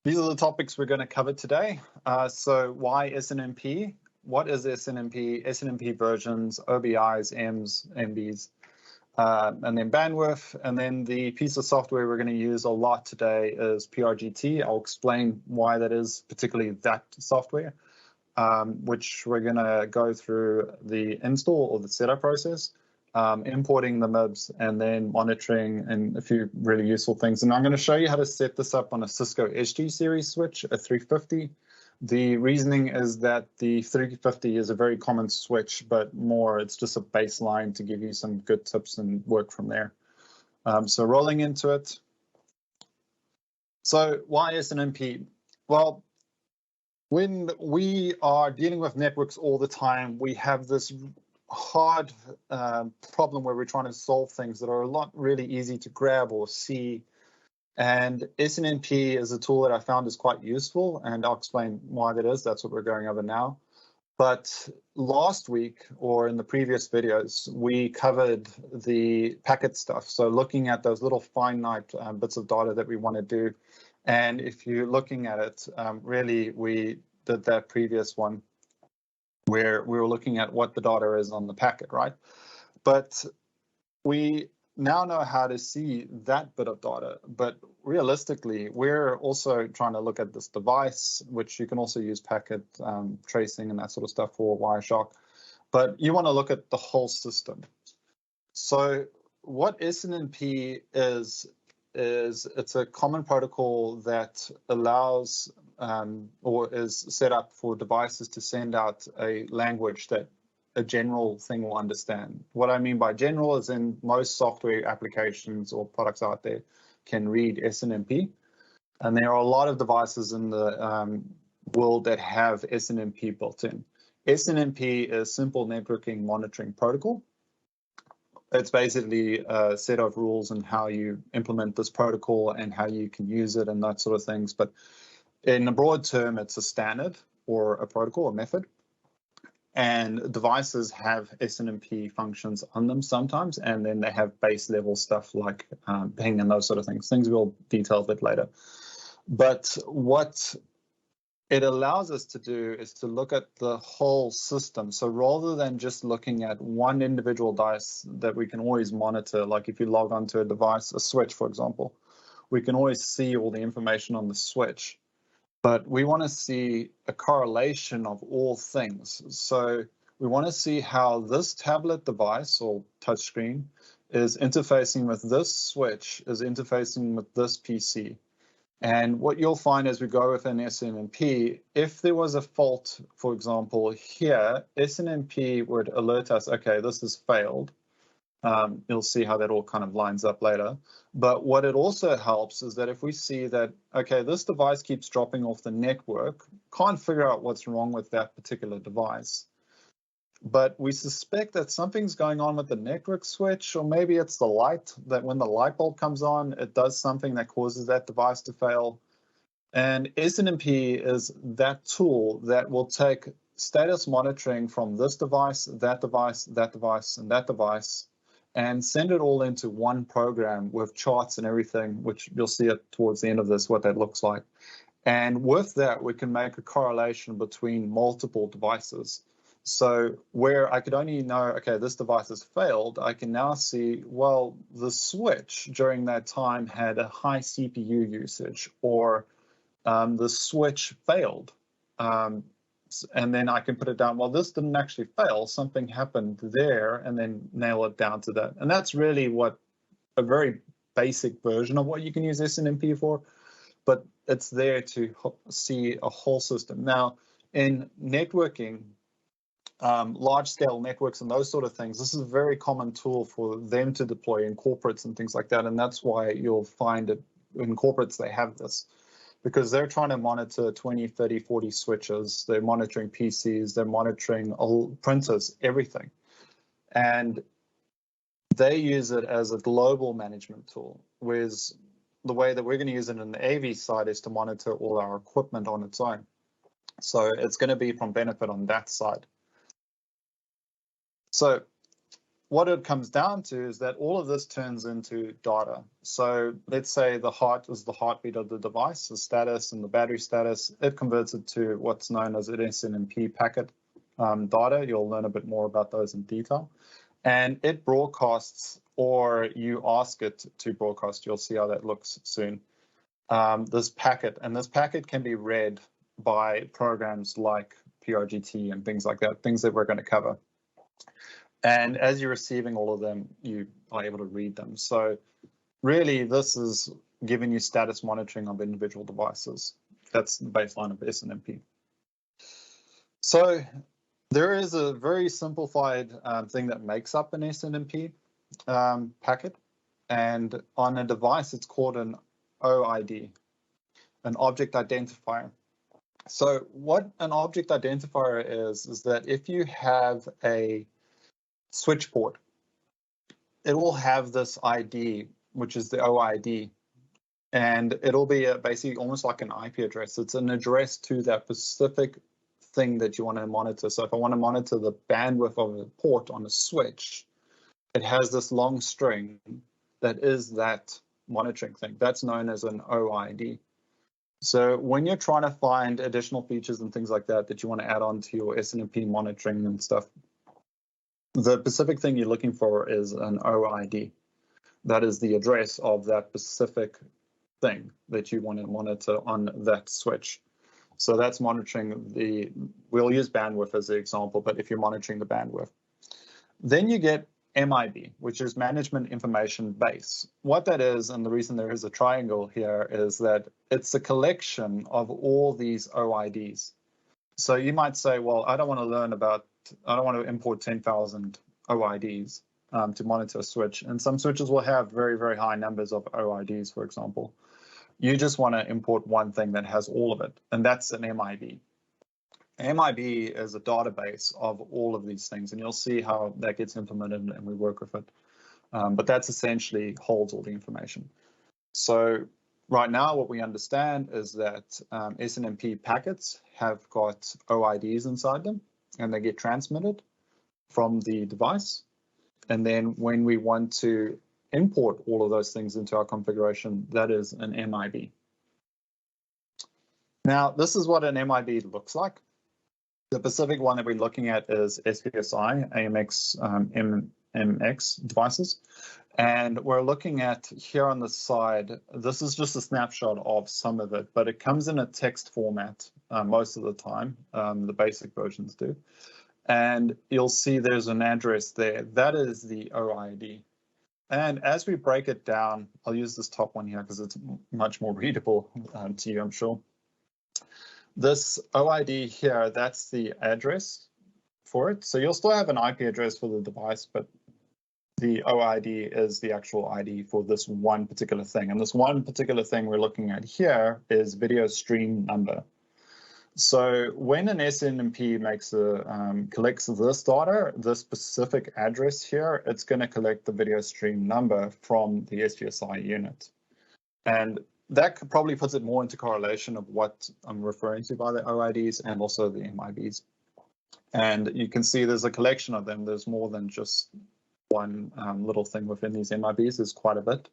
These are the topics we're going to cover today. So why SNMP? What is SNMP? SNMP versions, OBIs, Ms, MBs, and then bandwidth. And then the piece of software we're going to use a lot today is PRGT. I'll explain why that is, particularly that software, which we're going to go through the install or the setup process. Importing the MIBs and then monitoring and a few really useful things. And I'm going to show you how to set this up on a Cisco SG series switch, a 350. The reasoning is that the 350 is a very common switch, but more it's just a baseline to give you some good tips and work from there. So rolling into it. So why SNMP? Well, when we are dealing with networks all the time, we have this hard problem where we're trying to solve things that are not really easy to grab or see. And SNMP is a tool that I found is quite useful, and I'll explain why that is. That's what we're going over now. But last week, or in the previous videos, we covered the packet stuff. So looking at those little finite bits of data that we want to do. And if you're looking at it, really, we did that previous one where we were looking at what the data is on the packet, right? But we now know how to see that bit of data, but realistically, we're also trying to look at this device, which you can also use packet tracing and that sort of stuff for Wireshark, but you want to look at the whole system. So what SNMP is it's a common protocol that allows or is set up for devices to send out a language that a general thing will understand. What I mean by general is in most software applications or products out there can read SNMP. And there are a lot of devices in the world that have SNMP built in. SNMP is Simple Networking Monitoring Protocol. It's basically a set of rules and how you implement this protocol and how you can use it and that sort of things. But in a broad term, it's a standard or a protocol, a method. And devices have SNMP functions on them sometimes, and then they have base level stuff like ping and those sort of things. Things we'll detail a bit later. But what it allows us to do is to look at the whole system. So rather than just looking at one individual device that we can always monitor, like if you log onto a device, a switch, for example, we can always see all the information on the switch. But we want to see a correlation of all things. So we want to see how this tablet device or touchscreen is interfacing with this switch, is interfacing with this PC. And what you'll find as we go with an SNMP, if there was a fault, for example, here, SNMP would alert us, okay, this has failed. You'll see how that all kind of lines up later. But what it also helps is that if we see that, okay, this device keeps dropping off the network, can't figure out what's wrong with that particular device. But we suspect that something's going on with the network switch, or maybe it's the light, that when the light bulb comes on, it does something that causes that device to fail. And SNMP is that tool that will take status monitoring from this device, that device, that device, and that device, and send it all into one program with charts and everything, which you'll see it towards the end of this, what that looks like. And with that, we can make a correlation between multiple devices. So where I could only know, okay, this device has failed, I can now see, well, the switch during that time had a high CPU usage, or the switch failed. And then I can put it down, well, this didn't actually fail, something happened there, and then nail it down to that. And that's really what a very basic version of what you can use SNMP for, but it's there to see a whole system. Now, in networking, large-scale networks and those sort of things, this is a very common tool for them to deploy in corporates and things like that, and that's why you'll find it in corporates they have this, because they're trying to monitor 20, 30, 40 switches, they're monitoring PCs, they're monitoring printers, everything. And they use it as a global management tool, whereas the way that we're going to use it in the AV side is to monitor all our equipment on its own. So it's going to be from benefit on that side. So what it comes down to is that all of this turns into data. So let's say the heart is the heartbeat of the device, the status and the battery status. It converts it to what's known as an SNMP packet data. You'll learn a bit more about those in detail. And it broadcasts, or you ask it to broadcast. You'll see how that looks soon. This packet, and this packet can be read by programs like PRGT and things like that, things that we're going to cover. And as you're receiving all of them, you are able to read them. So really, this is giving you status monitoring of individual devices. That's the baseline of SNMP. So there is a very simplified thing that makes up an SNMP packet. And on a device, it's called an OID, an object identifier. So what an object identifier is that if you have a switch port, it will have this ID, which is the OID, and it'll be basically almost like an IP address. It's an address to that specific thing that you want to monitor. So if I want to monitor the bandwidth of a port on a switch, it has this long string that is that monitoring thing. That's known as an OID. So when you're trying to find additional features and things like that that you want to add on to your SNMP monitoring and stuff, the specific thing you're looking for is an OID. That is the address of that specific thing that you want to monitor on that switch. So that's monitoring we'll use bandwidth as the example, but if you're monitoring the bandwidth. Then you get MIB, which is Management Information Base. What that is, and the reason there is a triangle here, is that it's a collection of all these OIDs. So you might say, well, I don't want to import 10,000 OIDs to monitor a switch. And some switches will have very, very high numbers of OIDs, for example. You just want to import one thing that has all of it, and that's an MIB. MIB is a database of all of these things, and you'll see how that gets implemented and we work with it. But that's essentially holds all the information. So right now, what we understand is that SNMP packets have got OIDs inside them, and they get transmitted from the device. And then when we want to import all of those things into our configuration, that is an MIB. Now, this is what an MIB looks like. The specific one that we're looking at is SPSI, AMX, MX devices. And we're looking at here on the side, this is just a snapshot of some of it, but it comes in a text format most of the time, the basic versions do. And you'll see there's an address there. That is the OID. And as we break it down, I'll use this top one here because it's much more readable to you, I'm sure. This OID here, that's the address for it. So you'll still have an IP address for the device, but the OID is the actual ID for this one particular thing. And this one particular thing we're looking at here is video stream number. So when an SNMP collects this data, this specific address here, it's going to collect the video stream number from the SPSI unit. And that probably puts it more into correlation of what I'm referring to by the OIDs and also the MIBs. And you can see there's a collection of them. There's more than just one little thing within these MIBs. There's quite a bit.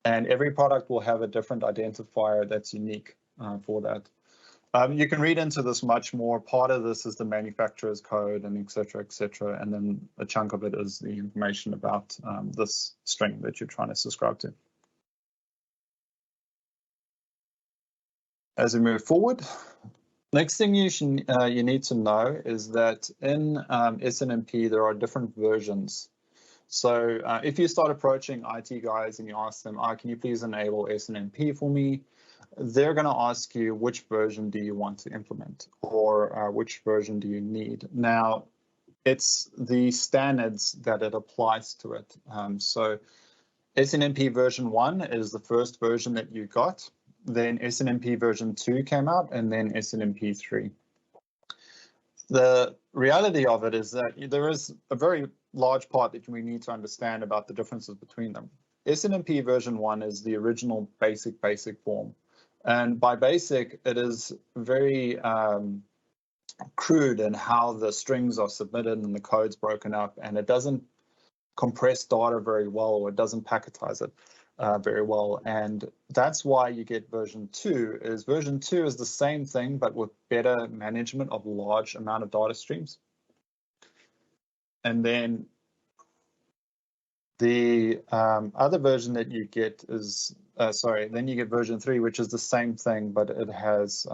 And every product will have a different identifier that's unique for that. You can read into this much more. Part of this is the manufacturer's code and et cetera, and then a chunk of it is the information about this string that you're trying to subscribe to. As we move forward, next thing you need to know is that in SNMP, there are different versions. So if you start approaching IT guys and you ask them, can you please enable SNMP for me? They're going to ask you which version do you want to implement or which version do you need. Now, it's the standards that it applies to it. So SNMP version 1 is the first version that you got. Then SNMP version 2 came out, and then SNMP 3. The reality of it is that there is a very large part that we need to understand about the differences between them. SNMP version 1 is the original basic form. And by basic, it is very crude in how the strings are submitted and the code's broken up, and it doesn't compress data very well, or it doesn't packetize it very well. And that's why you get version 2. Version 2 is the same thing, but with better management of large amount of data streams. And then the other version that you get is, then you get version 3, which is the same thing, but it has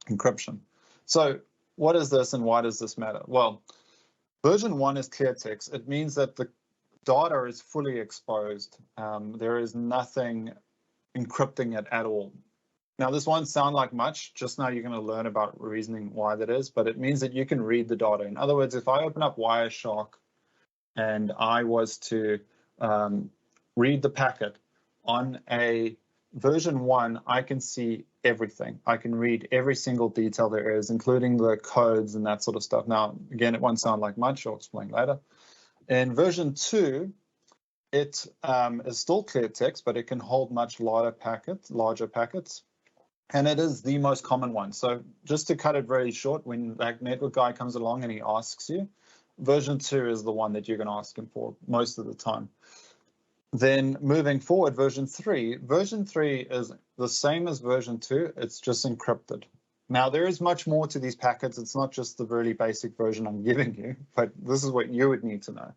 encryption. So what is this and why does this matter? Well, version 1 is clear text. It means that the data is fully exposed. There is nothing encrypting it at all. Now, this won't sound like much. Just now you're going to learn about reasoning why that is, but it means that you can read the data. In other words, if I open up Wireshark and I was to read the packet on a version 1, I can see everything. I can read every single detail there is, including the codes and that sort of stuff. Now, again, it won't sound like much. I'll explain later. In version 2, it is still clear text, but it can hold much larger packets. And it is the most common one. So just to cut it very short, when that network guy comes along and he asks you, version 2 is the one that you're going to ask him for most of the time. Then moving forward, version 3 is the same as version 2. It's just encrypted. Now, there is much more to these packets. It's not just the really basic version I'm giving you, but this is what you would need to know.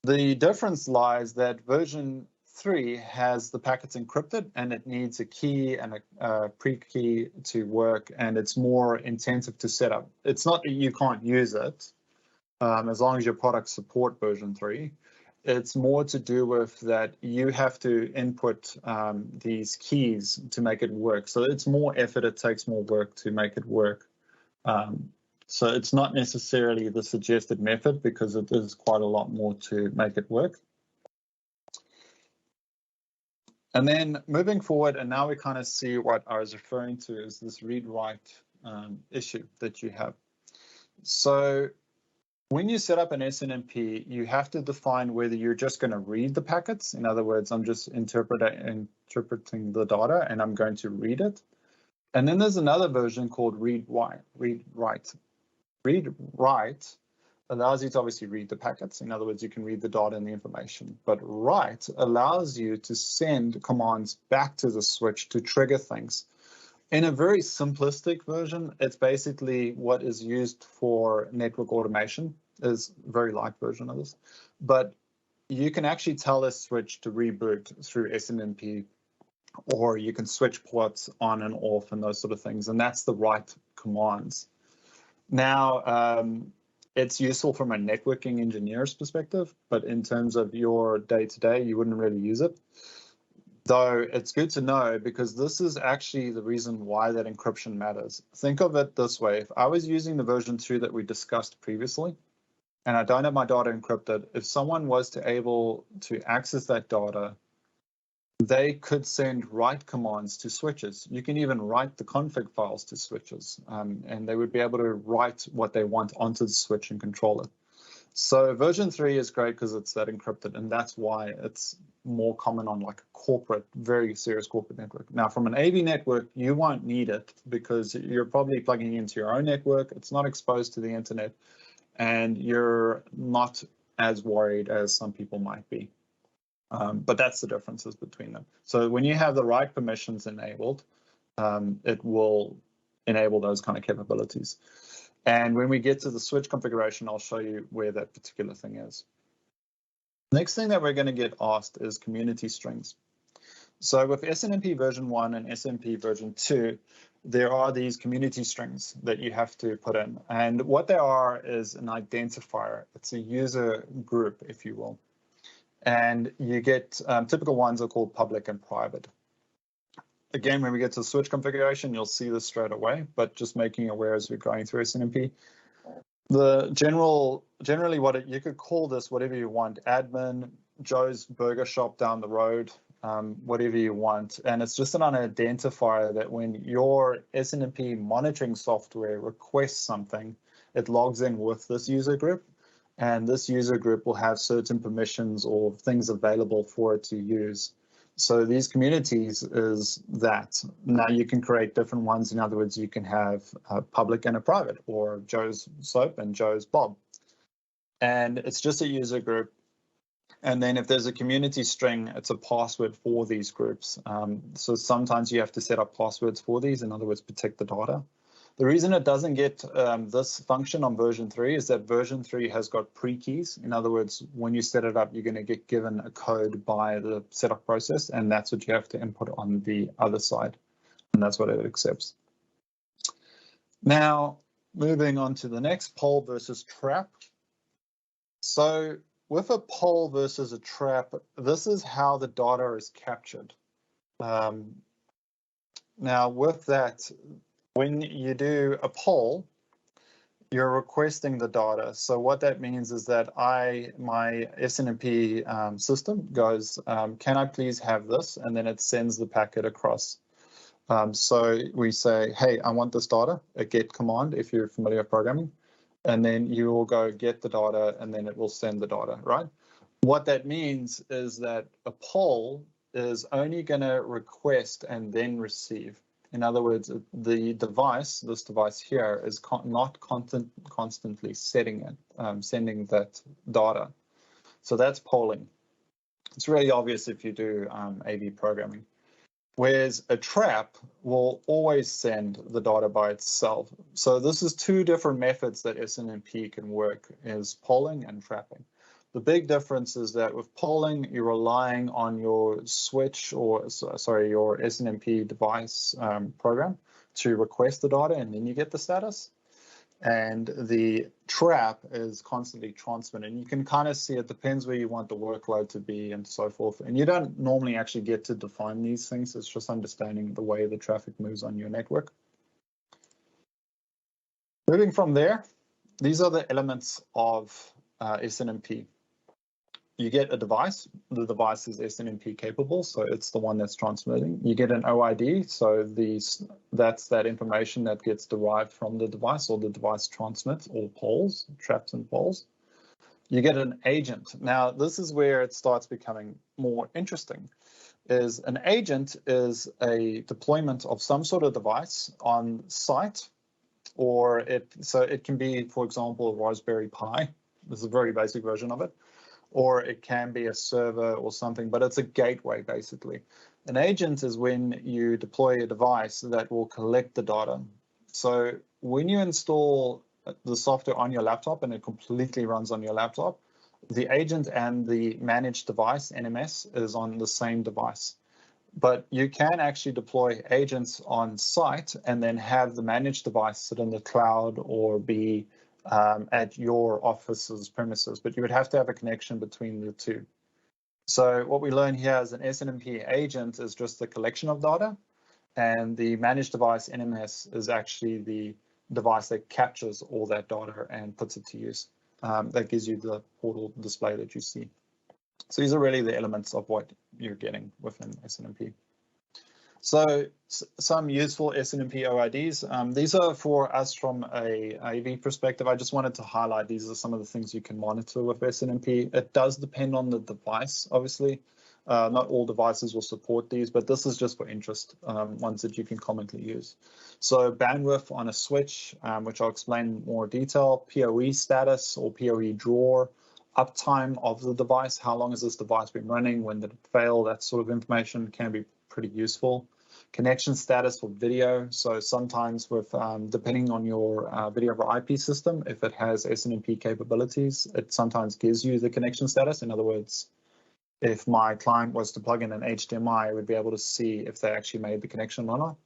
The difference lies that version 3 has the packets encrypted, and it needs a key and a pre-key to work, and it's more intensive to set up. It's not that you can't use it, as long as your products support version 3. It's more to do with that you have to input these keys to make it work. So it's more effort, it takes more work to make it work. So it's not necessarily the suggested method because it is quite a lot more to make it work. And then moving forward, and now we kind of see what I was referring to is this read-write issue that you have. So when you set up an SNMP, you have to define whether you're just going to read the packets. In other words, I'm just interpreting the data and I'm going to read it. And then there's another version called read-write. Read-write allows you to obviously read the packets. In other words, you can read the data and the information. But write allows you to send commands back to the switch to trigger things. In a very simplistic version, it's basically what is used for network automation. Is a very light version of this. But you can actually tell a switch to reboot through SNMP, or you can switch ports on and off and those sort of things. And that's the write commands. Now, it's useful from a networking engineer's perspective, but in terms of your day-to-day, you wouldn't really use it. Though it's good to know because this is actually the reason why that encryption matters. Think of it this way. If I was using the version 2 that we discussed previously, and I don't have my data encrypted, if someone was to able to access that data, they could send write commands to switches. You can even write the config files to switches, and they would be able to write what they want onto the switch and control it. So version 3 is great because it's that encrypted, and that's why it's more common on like a corporate, very serious corporate network. Now, from an AV network, you won't need it because you're probably plugging into your own network. It's not exposed to the internet, and you're not as worried as some people might be. But that's the differences between them. So when you have the right permissions enabled, it will enable those kind of capabilities. And when we get to the switch configuration, I'll show you where that particular thing is. Next thing that we're going to get asked is community strings. So with SNMP version 1 and SNMP version 2, there are these community strings that you have to put in. And what they are is an identifier. It's a user group, if you will. And you get typical ones are called public and private. Again, when we get to the switch configuration, you'll see this straight away, but just making aware as we're going through SNMP. The generally you could call this whatever you want, admin, Joe's Burger Shop down the road, whatever you want. And it's just an identifier that when your SNMP monitoring software requests something, it logs in with this user group. And this user group will have certain permissions or things available for it to use. So these communities is that. Now you can create different ones. In other words, you can have a public and a private, or Joe's Soap and Joe's Bob. and it's just a user group. And then if there's a community string, it's a password for these groups. So sometimes you have to set up passwords for these, in other words, protect the data. The reason it doesn't get this function on version 3 is that version 3 has got pre-keys. In other words, when you set it up, you're going to get given a code by the setup process, and that's what you have to input on the other side, and that's what it accepts. Now, moving on to the next, poll versus trap. So with a poll versus a trap, this is how the data is captured. Now, with that, when you do a poll, you're requesting the data. So what that means is that my SNMP system goes, can I please have this? And then it sends the packet across. So we say, hey, I want this data, a get command, if you're familiar with programming. And then you will go get the data, and then it will send the data, right? What that means is that a poll is only going to request and then receive. In other words, the device, this device here, is not constantly sending that data. So that's polling. It's really obvious if you do AV programming. Whereas a trap will always send the data by itself. So this is two different methods that SNMP can work, is polling and trapping. The big difference is that with polling, you're relying on your switch or, sorry, your SNMP device program to request the data, and then you get the status. And the trap is constantly transmitting. You can kind of see it depends where you want the workload to be and so forth. And you don't normally actually get to define these things. It's just understanding the way the traffic moves on your network. Moving from there, these are the elements of SNMP. You get a device. The device is SNMP capable, so it's the one that's transmitting. You get an OID, so that's that information that gets derived from the device, or the device transmits, or polls, traps and polls. You get an agent. Now, this is where it starts becoming more interesting. Is an agent is a deployment of some sort of device on site, or it can be, for example, a Raspberry Pi. This is a very basic version of it. Or it can be a server or something, but it's a gateway, basically. An agent is when you deploy a device that will collect the data. So when you install the software on your laptop and it completely runs on your laptop, the agent and the managed device, NMS, is on the same device. But you can actually deploy agents on site and then have the managed device sit in the cloud or be at your office's premises, but you would have to have a connection between the two. So what we learn here is an SNMP agent is just the collection of data, and the managed device NMS is actually the device that captures all that data and puts it to use. That gives you the portal display that you see. So these are really the elements of what you're getting within SNMP. So some useful SNMP OIDs. These are for us from a AV perspective. I just wanted to highlight these are some of the things you can monitor with SNMP. It does depend on the device, obviously. Not all devices will support these, but this is just for interest, ones that you can commonly use. So bandwidth on a switch, which I'll explain in more detail, PoE status or PoE drawer, uptime of the device, how long has this device been running, when did it fail, that sort of information can be pretty useful. Connection status for video. So sometimes with, depending on your video over IP system, if it has SNMP capabilities, it sometimes gives you the connection status. In other words, if my client was to plug in an HDMI, I would be able to see if they actually made the connection or not.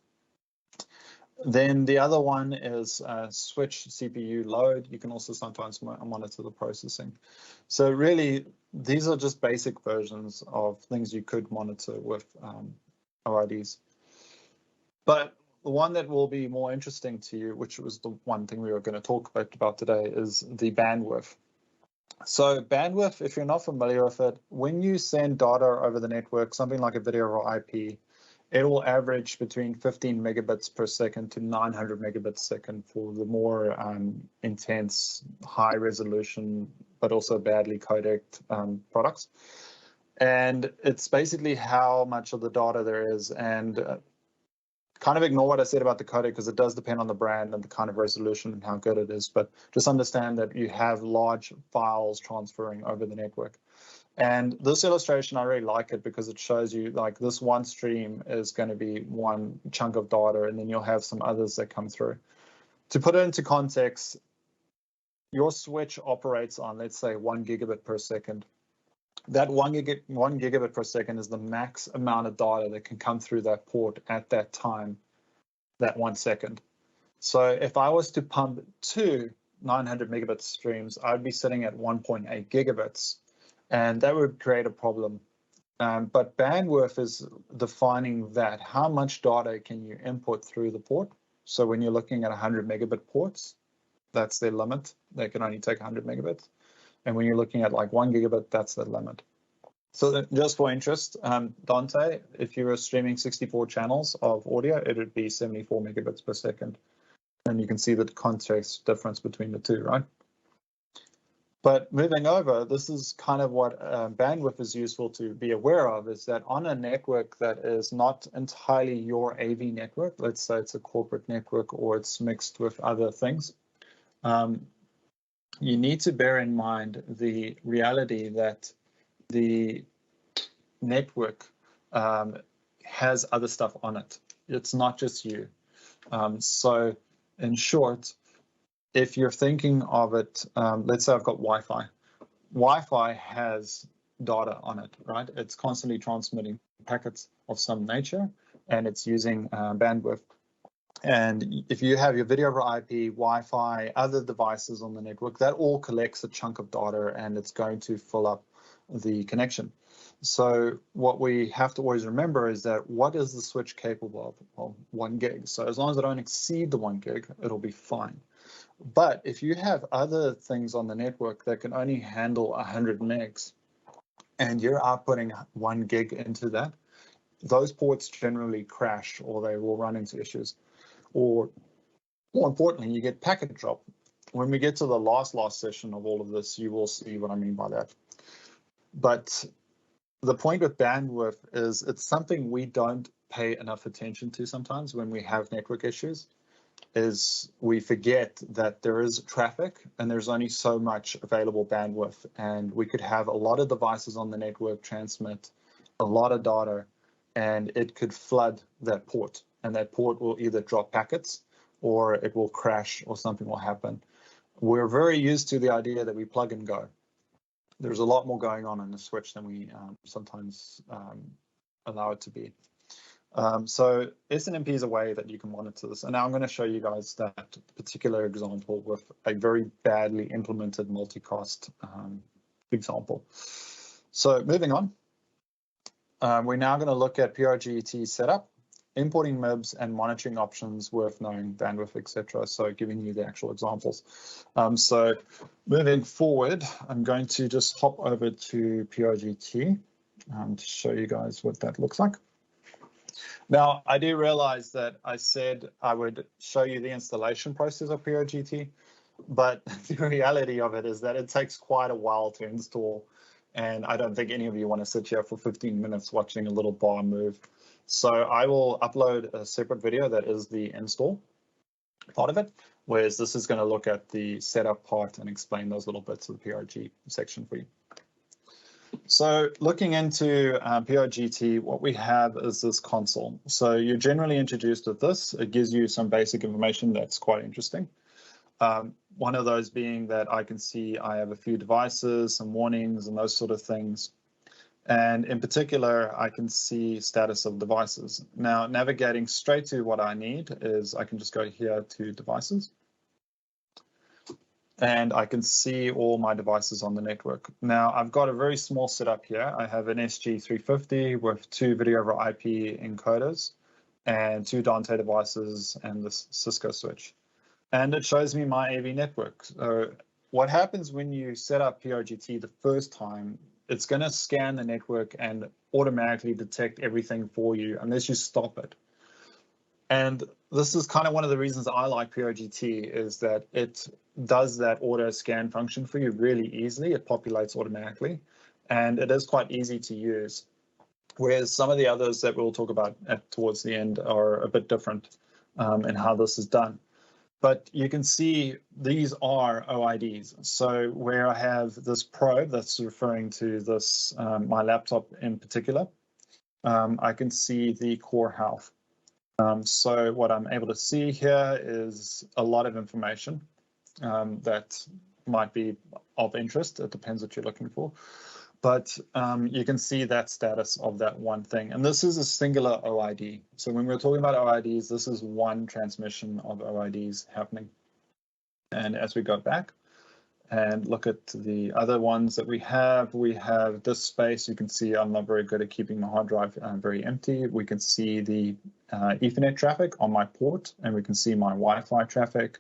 Then the other one is switch CPU load. You can also sometimes monitor the processing. So really, these are just basic versions of things you could monitor with OIDs. But the one that will be more interesting to you, which was the one thing we were going to talk about today, is the bandwidth. So bandwidth, if you're not familiar with it, when you send data over the network, something like a video or IP, it will average between 15 megabits per second to 900 megabits a second for the more intense, high resolution, but also badly codec products. And it's basically how much of the data there is. And kind of ignore what I said about the codec because it does depend on the brand and the kind of resolution and how good it is, but just understand that you have large files transferring over the network. And this illustration, I really like it because it shows you like this one stream is going to be one chunk of data, and then you'll have some others that come through. To put it into context, your switch operates on, let's say, 1 gigabit per second. That 1 gigabit per second is the max amount of data that can come through that port at that time, that 1 second. So if I was to pump 2 900 megabit streams, I'd be sitting at 1.8 gigabits, and that would create a problem. But bandwidth is defining that. How much data can you input through the port? So when you're looking at 100 megabit ports, that's their limit. They can only take 100 megabits. And when you're looking at like 1 gigabit, that's the limit. So just for interest, Dante, if you were streaming 64 channels of audio, it would be 74 megabits per second. And you can see the context difference between the two, right? But moving over, this is kind of what bandwidth is useful to be aware of, is that on a network that is not entirely your AV network, let's say it's a corporate network or it's mixed with other things, you need to bear in mind the reality that the network has other stuff on it. It's not just you. So in short, if you're thinking of it, let's say I've got Wi-Fi. Wi-Fi has data on it, right? It's constantly transmitting packets of some nature, and it's using bandwidth. And if you have your video over IP, Wi-Fi, other devices on the network, that all collects a chunk of data and it's going to fill up the connection. So what we have to always remember is that what is the switch capable of? Well, 1 gig. So as long as I don't exceed the 1 gig, it'll be fine. But if you have other things on the network that can only handle 100 megs and you're outputting 1 gig into that, those ports generally crash or they will run into issues. Or more importantly, you get packet drop. When we get to the last session of all of this, you will see what I mean by that. But the point with bandwidth is it's something we don't pay enough attention to sometimes when we have network issues, is we forget that there is traffic and there's only so much available bandwidth, and we could have a lot of devices on the network transmit a lot of data and it could flood that port. And that port will either drop packets or it will crash or something will happen. We're very used to the idea that we plug and go. There's a lot more going on in the switch than we sometimes allow it to be. So SNMP is a way that you can monitor this. And now I'm going to show you guys that particular example with a very badly implemented multicast example. So moving on, we're now going to look at PRGT Setup, importing MIBs and monitoring options worth knowing, bandwidth, etc. So giving you the actual examples. So moving forward, I'm going to just hop over to PRGT to show you guys what that looks like. Now, I do realize that I said I would show you the installation process of PRGT, but the reality of it is that it takes quite a while to install. And I don't think any of you want to sit here for 15 minutes watching a little bar move. So I will upload a separate video that is the install part of it, whereas this is going to look at the setup part and explain those little bits of the PRG section for you. So looking into PRGT, what we have is this console. So you're generally introduced with this. It gives you some basic information that's quite interesting. One of those being that I can see I have a few devices, some warnings and those sort of things. And in particular, I can see status of devices. Now, navigating straight to what I need is I can just go here to devices. And I can see all my devices on the network. Now, I've got a very small setup here. I have an SG350 with 2 video over IP encoders and 2 Dante devices and this Cisco switch. And it shows me my AV network. So what happens when you set up PRGT the first time, it's going to scan the network and automatically detect everything for you unless you stop it. And this is kind of one of the reasons I like PRGT, is that it does that auto scan function for you really easily. It populates automatically and it is quite easy to use. whereas some of the others that we'll talk about towards the end are a bit different in how this is done. But you can see these are OIDs. So where I have this probe that's referring to this, my laptop in particular, I can see the core health. So what I'm able to see here is a lot of information that might be of interest. It depends what you're looking for. But you can see that status of that one thing. And this is a singular OID. So when we're talking about OIDs, this is one transmission of OIDs happening. And as we go back and look at the other ones that we have this space. You can see I'm not very good at keeping my hard drive very empty. We can see the Ethernet traffic on my port, and we can see my Wi-Fi traffic.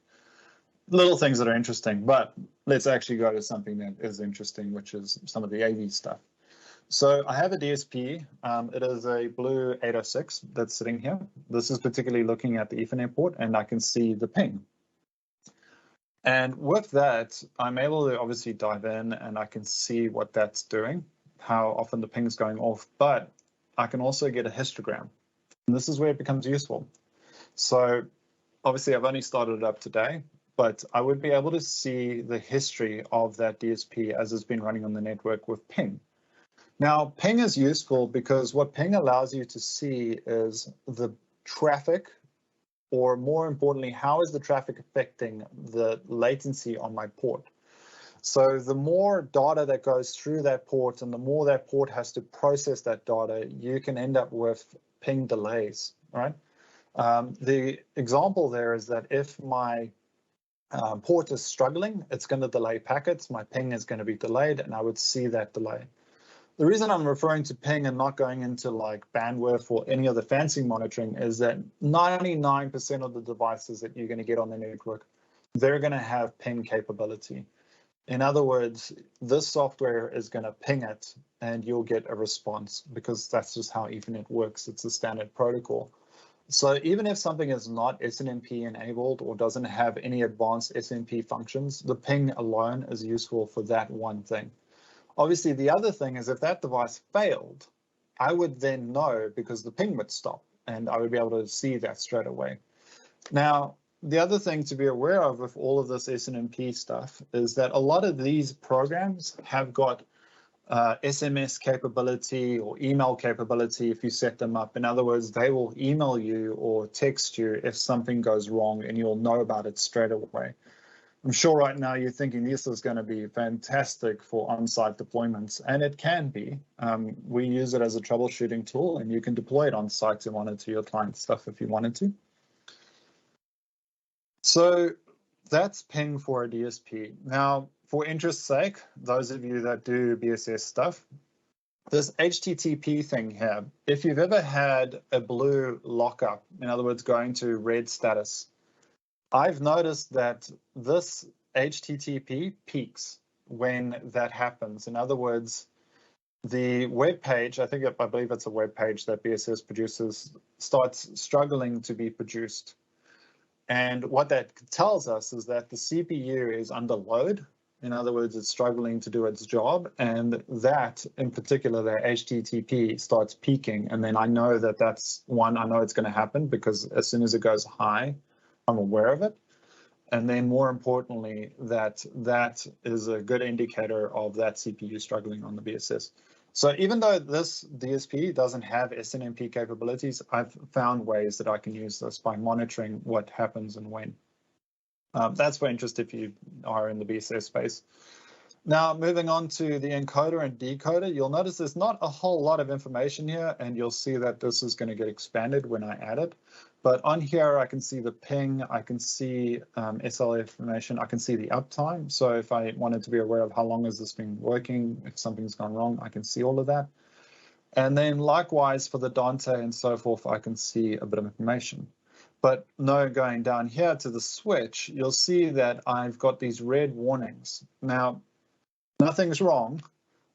Little things that are interesting, but let's actually go to something that is interesting, which is some of the AV stuff. So I have a DSP. It is a Blue 806 that's sitting here. This is particularly looking at the Ethernet port, and I can see the ping. And with that, I'm able to obviously dive in, and I can see what that's doing, how often the ping is going off, but I can also get a histogram. And this is where it becomes useful. So obviously, I've only started it up today, but I would be able to see the history of that DSP as it's been running on the network with ping. Now, ping is useful because what ping allows you to see is the traffic, or more importantly, how is the traffic affecting the latency on my port? So the more data that goes through that port and the more that port has to process that data, you can end up with ping delays, right? The example there is that if my port is struggling, it's going to delay packets, my ping is going to be delayed, and I would see that delay. The reason I'm referring to ping and not going into like bandwidth or any other fancy monitoring is that 99% of the devices that you're going to get on the network, they're going to have ping capability. In other words, this software is going to ping it and you'll get a response, because that's just how Ethernet works. It's a standard protocol. So even if something is not SNMP enabled or doesn't have any advanced SNMP functions, the ping alone is useful for that one thing. Obviously, the other thing is if that device failed, I would then know because the ping would stop and I would be able to see that straight away. Now, the other thing to be aware of with all of this SNMP stuff is that a lot of these programs have got SMS capability or email capability if you set them up. In other words, they will email you or text you if something goes wrong and you'll know about it straight away. I'm sure right now you're thinking this is going to be fantastic for on-site deployments, and it can be. We use it as a troubleshooting tool, and you can deploy it on-site to monitor your client stuff if you wanted to. So that's ping for a DSP. Now, for interest's sake, those of you that do BSS stuff, this HTTP thing here, if you've ever had a blue lockup, in other words, going to red status, I've noticed that this HTTP peaks when that happens. In other words, the web page, I believe it's a web page that BSS produces, starts struggling to be produced. And what that tells us is that the CPU is under load. In other words, it's struggling to do its job. And that, in particular, the HTTP starts peaking. And then I know that that's one, I know it's going to happen because as soon as it goes high, I'm aware of it. And then more importantly, that is a good indicator of that CPU struggling on the BSS. So even though this DSP doesn't have SNMP capabilities, I've found ways that I can use this by monitoring what happens and when. That's for interest if you are in the BSS space. Now, moving on to the encoder and decoder, you'll notice there's not a whole lot of information here, and you'll see that this is going to get expanded when I add it. But on here, I can see the ping, I can see SLA information, I can see the uptime. So if I wanted to be aware of how long has this been working, if something's gone wrong, I can see all of that. And then likewise for the Dante and so forth, I can see a bit of information. But no, going down here to the switch, you'll see that I've got these red warnings. Now, nothing's wrong.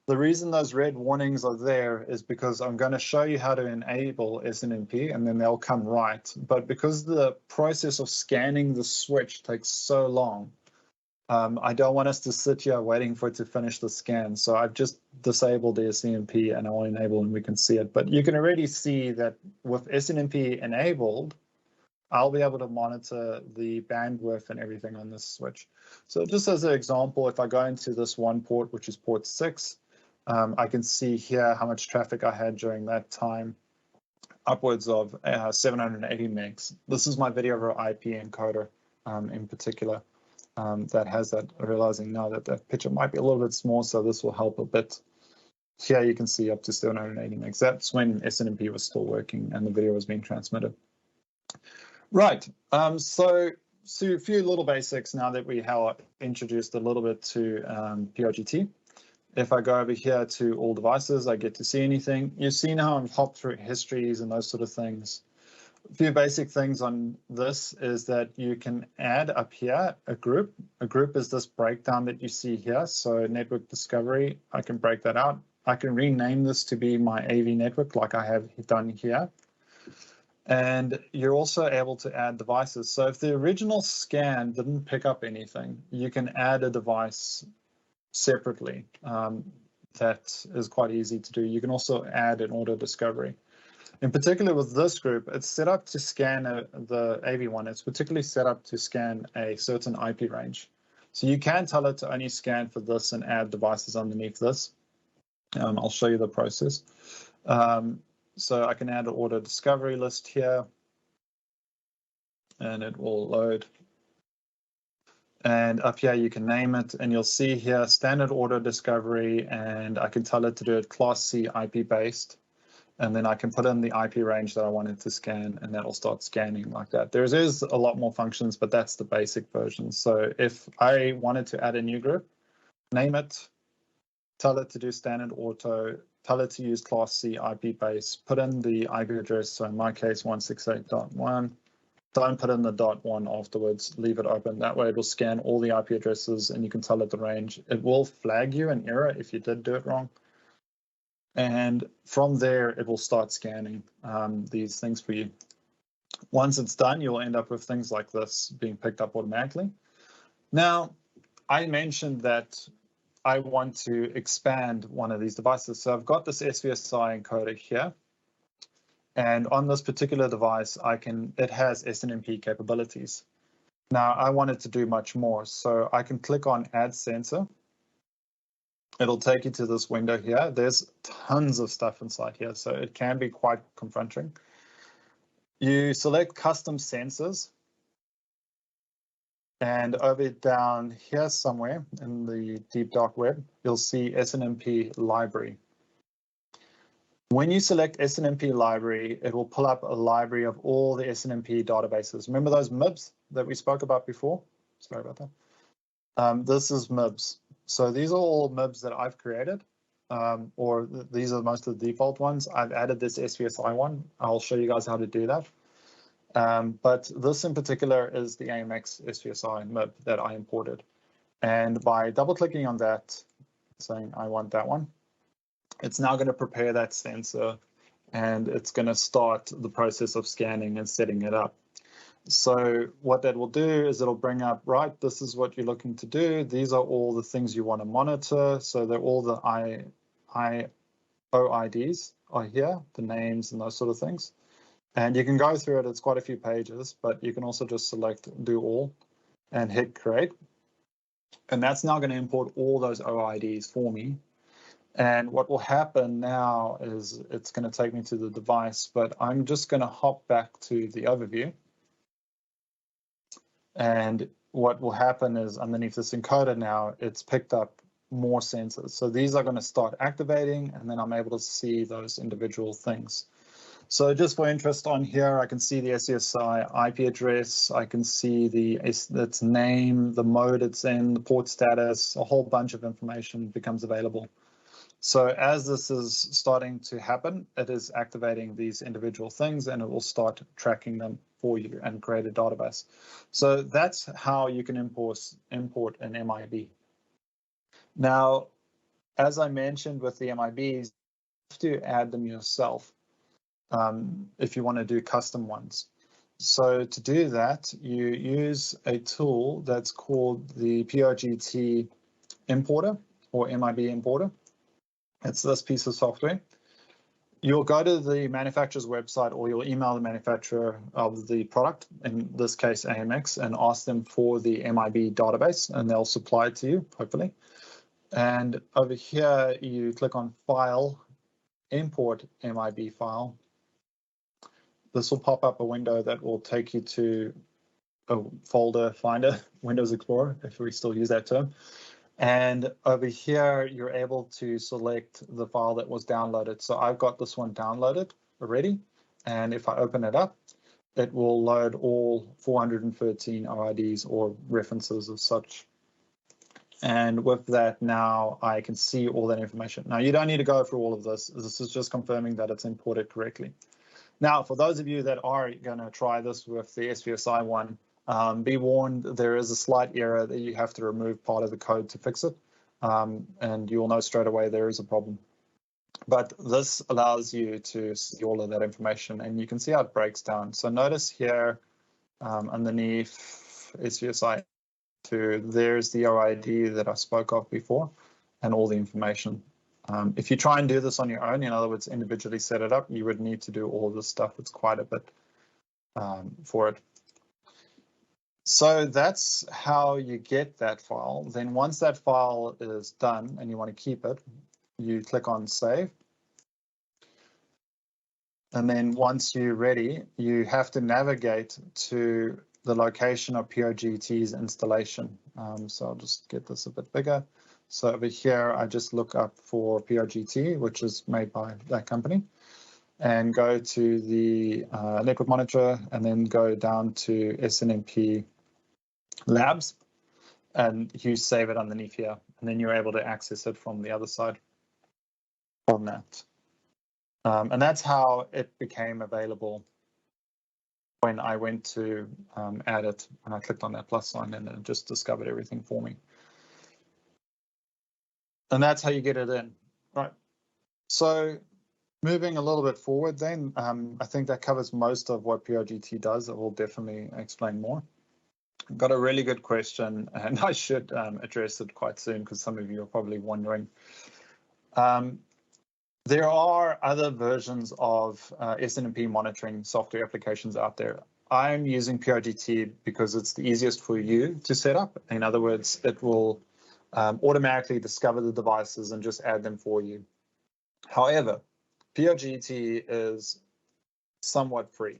The reason those red warnings are there is because I'm going to show you how to enable SNMP and then they'll come right. But because the process of scanning the switch takes so long, I don't want us to sit here waiting for it to finish the scan. So I've just disabled the SNMP and I'll enable and we can see it. But you can already see that with SNMP enabled, I'll be able to monitor the bandwidth and everything on this switch. So just as an example, if I go into this one port, which is port 6, I can see here how much traffic I had during that time, upwards of 780 megs. This is my video over IP encoder in particular. That has that, realizing now that that picture might be a little bit small, so this will help a bit. Here you can see up to 780 megs. That's when SNMP was still working and the video was being transmitted. Right, so a few little basics now that we have introduced a little bit to PRGT. If I go over here to all devices, I get to see anything. You've seen how I've hopped through histories and those sort of things. A few basic things on this is that you can add up here a group. A group is this breakdown that you see here. So network discovery, I can break that out. I can rename this to be my AV network like I have done here. And you're also able to add devices. So if the original scan didn't pick up anything, you can add a device separately. That is quite easy to do. You can also add an auto discovery. In particular with this group, it's set up to scan the AV one. It's particularly set up to scan a certain IP range. So you can tell it to only scan for this and add devices underneath this. I'll show you the process. So I can add an auto discovery list here and it will load. And up here you can name it and you'll see here standard auto discovery, and I can tell it to do it class C IP based. And then I can put in the IP range that I wanted to scan, and that'll start scanning like that. There is a lot more functions, but that's the basic version. So if I wanted to add a new group, name it, tell it to do standard auto, tell it to use class C IP base, put in the IP address, so in my case 168.1, don't put in the .1 afterwards, leave it open. That way it will scan all the IP addresses and you can tell it the range. It will flag you an error if you did do it wrong. And from there, it will start scanning these things for you. Once it's done, you'll end up with things like this being picked up automatically. Now, I mentioned that I want to expand one of these devices. So I've got this SVSI encoder here. And on this particular device, it has SNMP capabilities. Now, I wanted to do much more. So I can click on Add Sensor. It'll take you to this window here. There's tons of stuff inside here, so it can be quite confronting. You select custom sensors, and over down here somewhere in the deep dark web, you'll see SNMP library. When you select SNMP library, it will pull up a library of all the SNMP databases. Remember those MIBs that we spoke about before? Sorry about that. This is MIBs. So these are all MIBs that I've created, or these are most of the default ones. I've added this SVSI one. I'll show you guys how to do that. But this in particular is the AMX SVSI MIB that I imported. And by double clicking on that, saying I want that one, it's now going to prepare that sensor and it's going to start the process of scanning and setting it up. So what that will do is it'll bring up, right, this is what you're looking to do. These are all the things you want to monitor. So they're all the OIDs are here, the names and those sort of things. And you can go through it. It's quite a few pages, but you can also just select do all and hit create. And that's now going to import all those OIDs for me. And what will happen now is it's going to take me to the device, but I'm just going to hop back to the overview. And what will happen is underneath this encoder now, it's picked up more sensors. So these are going to start activating, and then I'm able to see those individual things. So just for interest on here, I can see the SCSI IP address. I can see its name, the mode it's in, the port status, a whole bunch of information becomes available. So as this is starting to happen, it is activating these individual things and it will start tracking them for you and create a database. So that's how you can import an MIB. Now, as I mentioned with the MIBs, you have to add them yourself if you want to do custom ones. So to do that, you use a tool that's called the PRGT importer or MIB importer. It's this piece of software. You'll go to the manufacturer's website or you'll email the manufacturer of the product, in this case AMX, and ask them for the MIB database, and they'll supply it to you, hopefully. And over here, you click on File, Import MIB file. This will pop up a window that will take you to a folder finder, Windows Explorer, if we still use that term. And over here, you're able to select the file that was downloaded. So I've got this one downloaded already. And if I open it up, it will load all 413 OIDs or references as such. And with that, now I can see all that information. Now, you don't need to go through all of this. This is just confirming that it's imported correctly. Now, for those of you that are going to try this with the SVSI one, be warned, there is a slight error that you have to remove part of the code to fix it. And you'll know straight away there is a problem. But this allows you to see all of that information, and you can see how it breaks down. So notice here underneath SVSI 2, there's the OID that I spoke of before and all the information. If you try and do this on your own, in other words, individually set it up, you would need to do all of this stuff. It's quite a bit for it. So that's how you get that file. Then once that file is done and you want to keep it, you click on Save. And then once you're ready, you have to navigate to the location of PRGT's installation. So I'll just get this a bit bigger. So over here, I just look up for PRGT, which is made by that company, and go to the network monitor, and then go down to SNMP Labs, and you save it underneath here, and then you're able to access it from the other side from that. And that's how it became available when I went to add it, and I clicked on that plus sign, and it just discovered everything for me. And that's how you get it in, right? So moving a little bit forward then, I think that covers most of what PRGT does. It will definitely explain more. I've got a really good question, and I should address it quite soon because some of you are probably wondering. There are other versions of SNMP monitoring software applications out there. I'm using PRGT because it's the easiest for you to set up. In other words, it will automatically discover the devices and just add them for you. However, PRGT is somewhat free.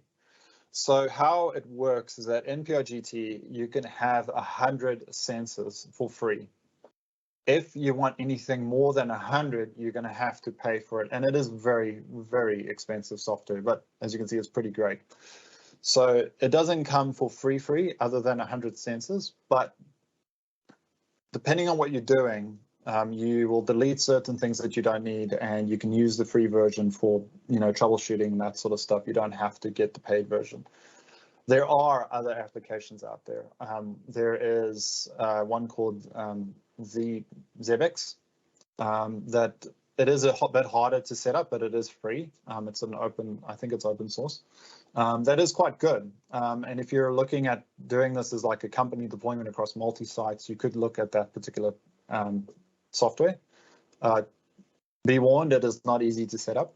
So how it works is that in PRGT, you can have 100 sensors for free. If you want anything more than 100, you're going to have to pay for it. And it is very, very expensive software, but as you can see, it's pretty great. So it doesn't come for free other than 100 sensors, but depending on what you're doing, you will delete certain things that you don't need, and you can use the free version for, troubleshooting, that sort of stuff. You don't have to get the paid version. There are other applications out there. There is one called the Zebex that it is a bit harder to set up, but it is free. It's an open, I think it's open source. That is quite good. And if you're looking at doing this as like a company deployment across multi-sites, you could look at that particular software. Be warned, it is not easy to set up.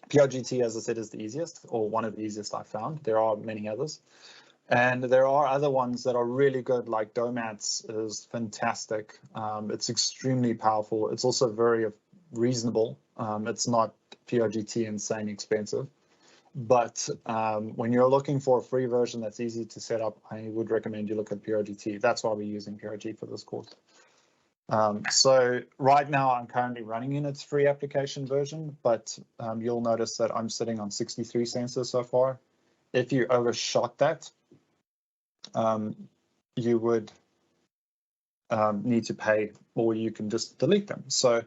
PRGT, as I said, is the easiest, or one of the easiest I've found. There are many others. And there are other ones that are really good, like Domats is fantastic. It's extremely powerful. It's also very reasonable. It's not PRGT insane expensive. But when you're looking for a free version that's easy to set up, I would recommend you look at PRGT. That's why we're using PRG for this course. So right now I'm currently running in its free application version, but you'll notice that I'm sitting on 63 sensors so far. If you overshot that, you would need to pay, or you can just delete them. So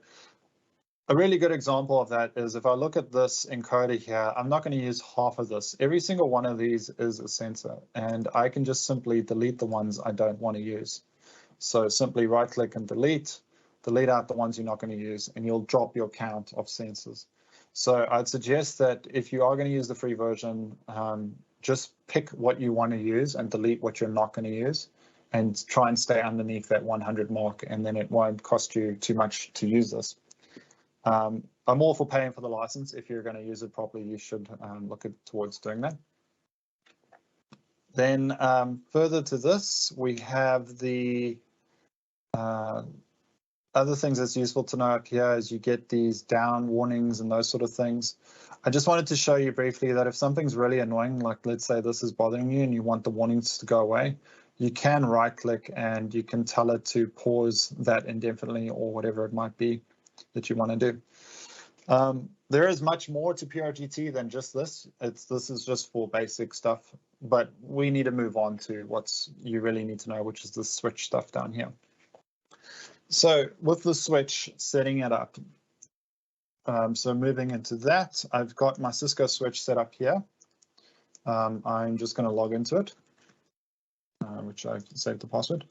a really good example of that is if I look at this encoder here, I'm not going to use half of this. Every single one of these is a sensor, and I can just simply delete the ones I don't want to use. So simply right click and delete out the ones you're not going to use, and you'll drop your count of sensors. So I'd suggest that if you are going to use the free version, just pick what you want to use and delete what you're not going to use, and try and stay underneath that 100 mark, and then it won't cost you too much to use this. I'm all for paying for the license. If you're going to use it properly, you should look towards doing that. Then further to this, we have the other things that's useful to know up here is you get these down warnings and those sort of things. I just wanted to show you briefly that if something's really annoying, like let's say this is bothering you and you want the warnings to go away, you can right click and you can tell it to pause that indefinitely or whatever it might be that you want to do. There is much more to PRGT than just this. This is just for basic stuff, but we need to move on to what's you really need to know, which is the switch stuff down here. So with the switch, setting it up. So moving into that, I've got my Cisco switch set up here. I'm just going to log into it, which I've saved the password.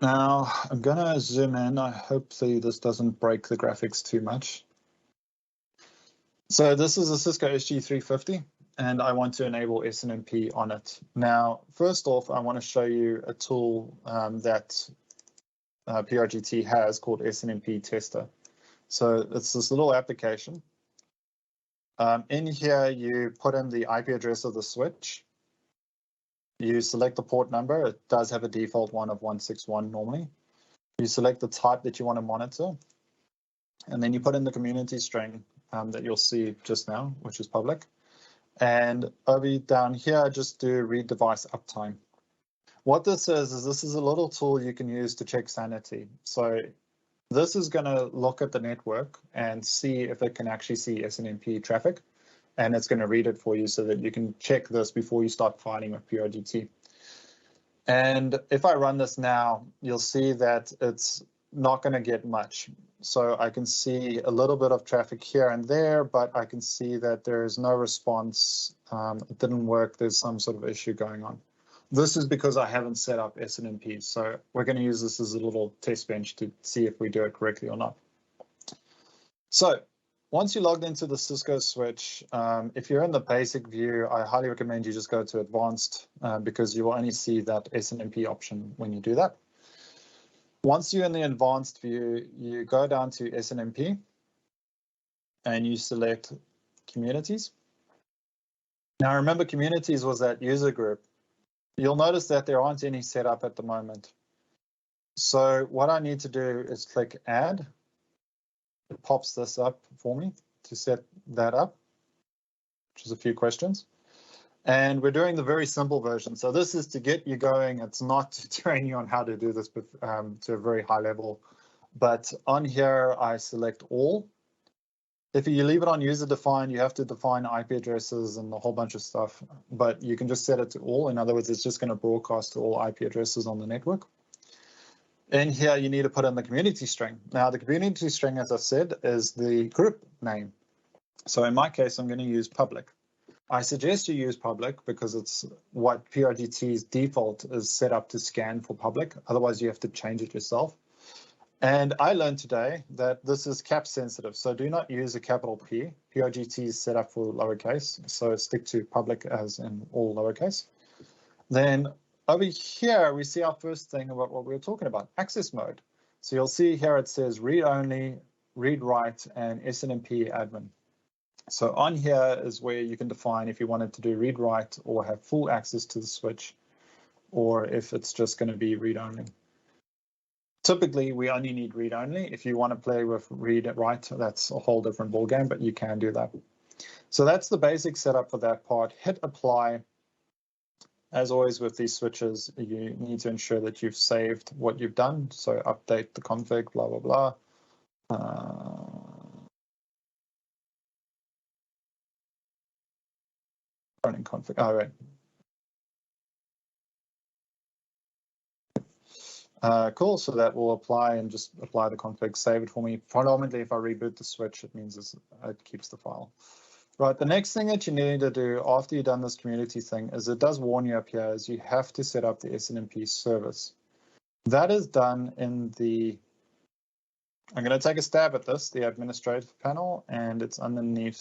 Now I'm going to zoom in. Hopefully this doesn't break the graphics too much. So this is a Cisco SG350. And I want to enable SNMP on it. Now, first off, I want to show you a tool that PRGT has called SNMP Tester. So it's this little application. In here, you put in the IP address of the switch. You select the port number. It does have a default one of 161 normally. You select the type that you want to monitor. And then you put in the community string that you'll see just now, which is public. And over down here, just do read device uptime. What this is this is a little tool you can use to check sanity. So this is going to look at the network and see if it can actually see SNMP traffic, and it's going to read it for you so that you can check this before you start fighting with PRGT. And if I run this now, you'll see that it's not going to get much. So I can see a little bit of traffic here and there, but I can see that there is no response. It didn't work. There's some sort of issue going on. This is because I haven't set up SNMP. So we're going to use this as a little test bench to see if we do it correctly or not. So once you logged into the Cisco switch, if you're in the basic view, I highly recommend you just go to advanced because you will only see that SNMP option when you do that. Once you're in the advanced view, you go down to SNMP and you select communities. Now remember, communities was that user group. You'll notice that there aren't any set up at the moment. So what I need to do is click add. It pops this up for me to set that up, which is a few questions. And we're doing the very simple version. So this is to get you going. It's not to train you on how to do this to a very high level. But on here, I select all. If you leave it on user defined, you have to define IP addresses and a whole bunch of stuff. But you can just set it to all. In other words, it's just going to broadcast to all IP addresses on the network. In here, you need to put in the community string. Now, the community string, as I said, is the group name. So in my case, I'm going to use public. I suggest you use public because it's what PRGT's default is set up to scan for public. Otherwise, you have to change it yourself. And I learned today that this is cap sensitive. So do not use a capital P. PRGT is set up for lowercase. So stick to public as in all lowercase. Then over here, we see our first thing about what we were talking about, access mode. So you'll see here it says read only, read write, and SNMP admin. So on here is where you can define if you wanted to do read write or have full access to the switch, or if it's just going to be read only. Typically, we only need read only. If you want to play with read write, that's a whole different ballgame, but you can do that. So that's the basic setup for that part. Hit apply. As always with these switches, you need to ensure that you've saved what you've done. So update the config, blah, blah, blah. Running config. Oh, right. Cool. So that will apply and just apply the config, save it for me. Predominantly, if I reboot the switch, it means it keeps the file. Right. The next thing that you need to do after you've done this community thing is it does warn you up here is you have to set up the SNMP service. That is done in the I'm going to take a stab at this, the administrative panel, and it's underneath.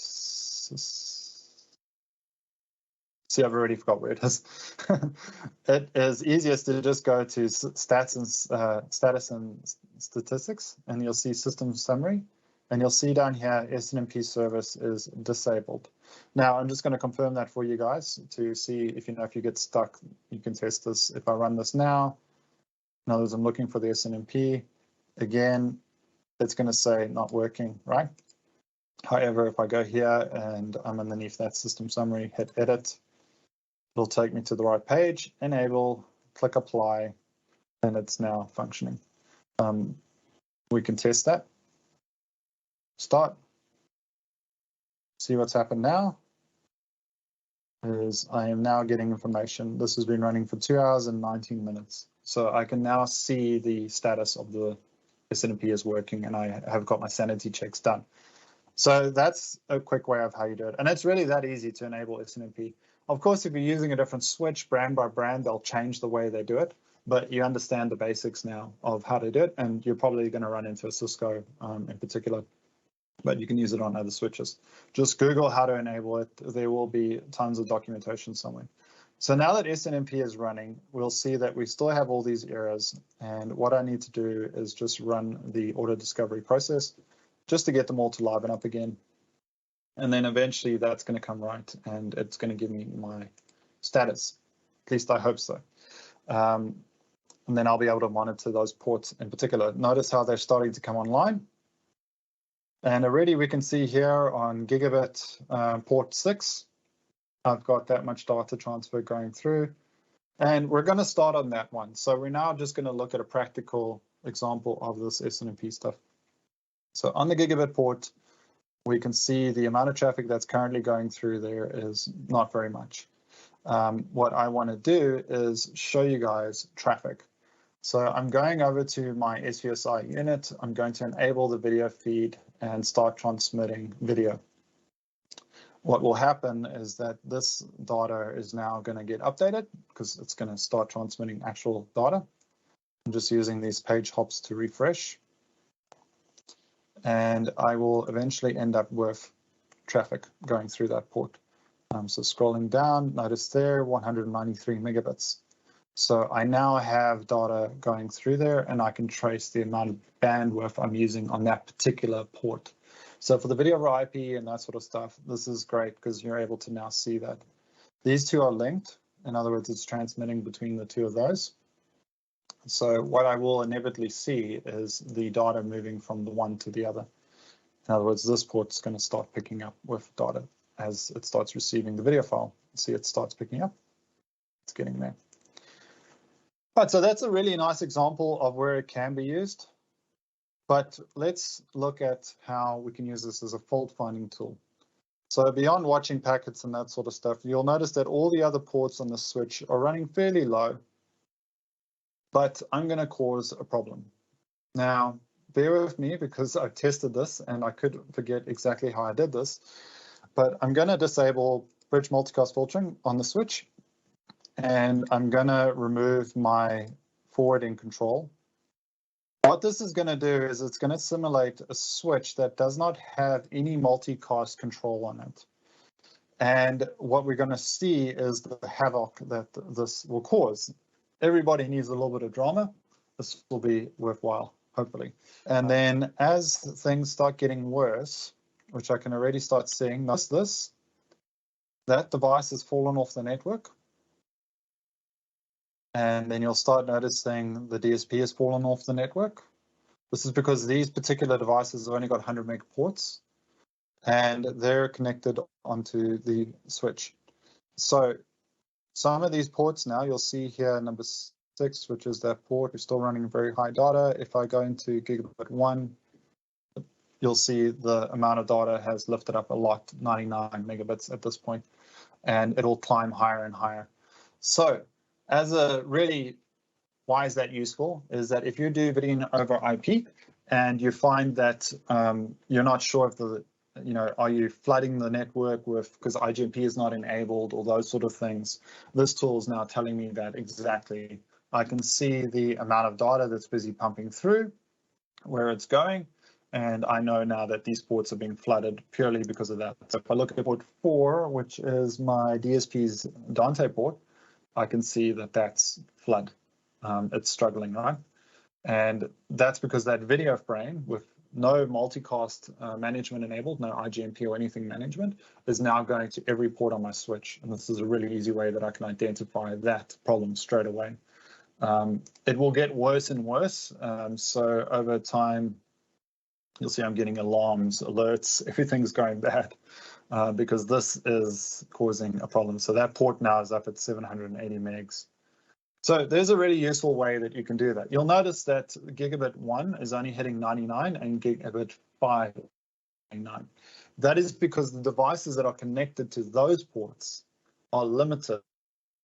See, I've already forgot where it is. It is easiest to just go to status and statistics, and you'll see system summary, and you'll see down here SNMP service is disabled. Now, I'm just going to confirm that for you guys to see if you get stuck, you can test this. If I run this now, in other words, I'm looking for the SNMP. Again, it's going to say not working, right? However, if I go here and I'm underneath that system summary, hit edit, it'll take me to the right page, enable, click apply, and it's now functioning. We can test that. Start. See what's happened now is I am now getting information. This has been running for 2 hours and 19 minutes. So I can now see the status of the SNMP is working, and I have got my sanity checks done. So that's a quick way of how you do it. And it's really that easy to enable SNMP. Of course, if you're using a different switch brand by brand, they'll change the way they do it. But you understand the basics now of how to do it. And you're probably going to run into a Cisco in particular. But you can use it on other switches. Just Google how to enable it. There will be tons of documentation somewhere. So now that SNMP is running, we'll see that we still have all these errors. And what I need to do is just run the auto discovery process just to get them all to liven up again. And then eventually that's going to come right, and it's going to give me my status. At least I hope so. And then I'll be able to monitor those ports in particular. Notice how they're starting to come online. And already we can see here on gigabit port 6, I've got that much data transfer going through. And we're going to start on that one. So we're now just going to look at a practical example of this SNMP stuff. So on the gigabit port, we can see the amount of traffic that's currently going through there is not very much. What I want to do is show you guys traffic. So I'm going over to my SVSI unit. I'm going to enable the video feed and start transmitting video. What will happen is that this data is now going to get updated because it's going to start transmitting actual data. I'm just using these page hops to refresh. And I will eventually end up with traffic going through that port. So scrolling down, notice there 193 megabits. So I now have data going through there, and I can trace the amount of bandwidth I'm using on that particular port. So for the video over IP and that sort of stuff, this is great because you're able to now see that these two are linked. In other words, it's transmitting between the two of those. So what I will inevitably see is the data moving from the one to the other. In other words, this port's going to start picking up with data as it starts receiving the video file. See, it starts picking up. It's getting there. Right, so that's a really nice example of where it can be used. But let's look at how we can use this as a fault finding tool. So beyond watching packets and that sort of stuff, you'll notice that all the other ports on the switch are running fairly low. But I'm going to cause a problem. Now, bear with me because I've tested this and I could forget exactly how I did this. But I'm going to disable bridge multicast filtering on the switch. And I'm going to remove my forwarding control. What this is going to do is it's going to simulate a switch that does not have any multicast control on it. And what we're going to see is the havoc that this will cause. Everybody needs a little bit of drama. This will be worthwhile, hopefully. And then as things start getting worse, which I can already start seeing, notice this, that device has fallen off the network. And then you'll start noticing the DSP has fallen off the network. This is because these particular devices have only got 100 meg ports, and they're connected onto the switch. So some of these ports now, you'll see here number 6, which is that port. We're still running very high data. If I go into gigabit 1, you'll see the amount of data has lifted up a lot, 99 megabits at this point, and it'll climb higher and higher. So as a really, why is that useful, is that if you do video over IP and you find that you're not sure if the, are you flooding the network with, because IGMP is not enabled or those sort of things, this tool is now telling me that exactly. I can see the amount of data that's busy pumping through, where it's going, and I know now that these ports are being flooded purely because of that. So if I look at port 4, which is my DSP's Dante port, I can see that that's flood. It's struggling, right? And that's because that video frame with no multicast management enabled, no IGMP or anything management, is now going to every port on my switch. And this is a really easy way that I can identify that problem straight away. It will get worse and worse. So over time, you'll see I'm getting alarms, alerts, everything's going bad because this is causing a problem. So that port now is up at 780 megs. So there's a really useful way that you can do that. You'll notice that gigabit 1 is only hitting 99 and gigabit 5 99. That is because the devices that are connected to those ports are limited,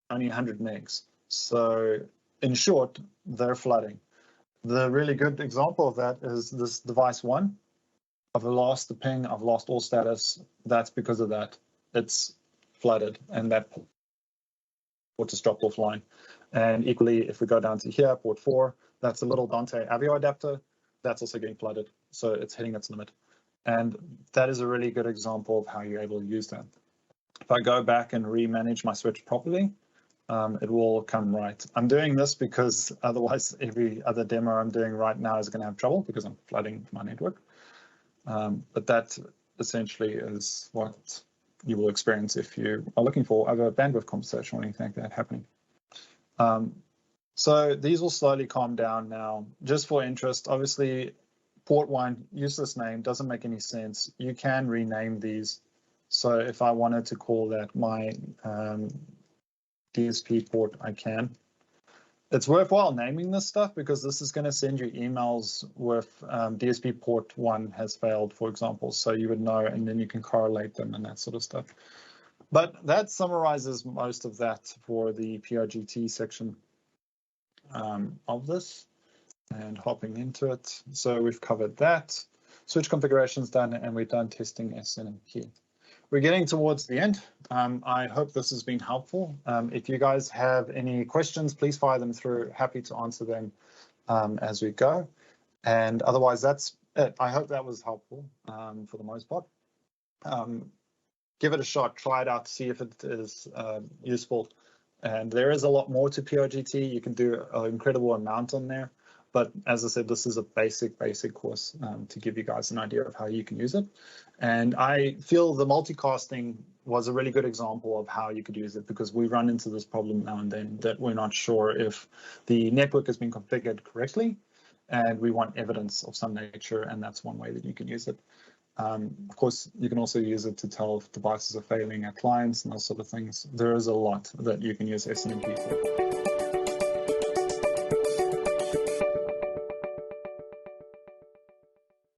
only 100 megs. So in short, they're flooding. The really good example of that is this device 1. I've lost the ping, I've lost all status. That's because of that. It's flooded and that port just dropped offline. And equally, if we go down to here, port 4, that's a little Dante Avio adapter. That's also getting flooded. So it's hitting its limit. And that is a really good example of how you're able to use that. If I go back and remanage my switch properly, it will come right. I'm doing this because otherwise every other demo I'm doing right now is going to have trouble because I'm flooding my network. But that essentially is what you will experience if you are looking for other bandwidth compensation or anything like that happening. So these will slowly calm down now. Just for interest, obviously, port 1, useless name, doesn't make any sense. You can rename these. So if I wanted to call that my DSP port, I can. It's worthwhile naming this stuff because this is going to send you emails with DSP port 1 has failed, for example. So you would know, and then you can correlate them and that sort of stuff. But that summarizes most of that for the PRGT section of this. And hopping into it. So we've covered that. Switch configuration's done, and we've done testing SNMP. We're getting towards the end. I hope this has been helpful. If you guys have any questions, please fire them through. Happy to answer them as we go. And otherwise, that's it. I hope that was helpful for the most part. Give it a shot, try it out, see if it is useful. And there is a lot more to PRGT. You can do an incredible amount on there. But as I said, this is a basic course to give you guys an idea of how you can use it. And I feel the multicasting was a really good example of how you could use it because we run into this problem now and then that we're not sure if the network has been configured correctly and we want evidence of some nature, and that's one way that you can use it. Of course, you can also use it to tell if devices are failing at clients and those sort of things. There is a lot that you can use SNMP for.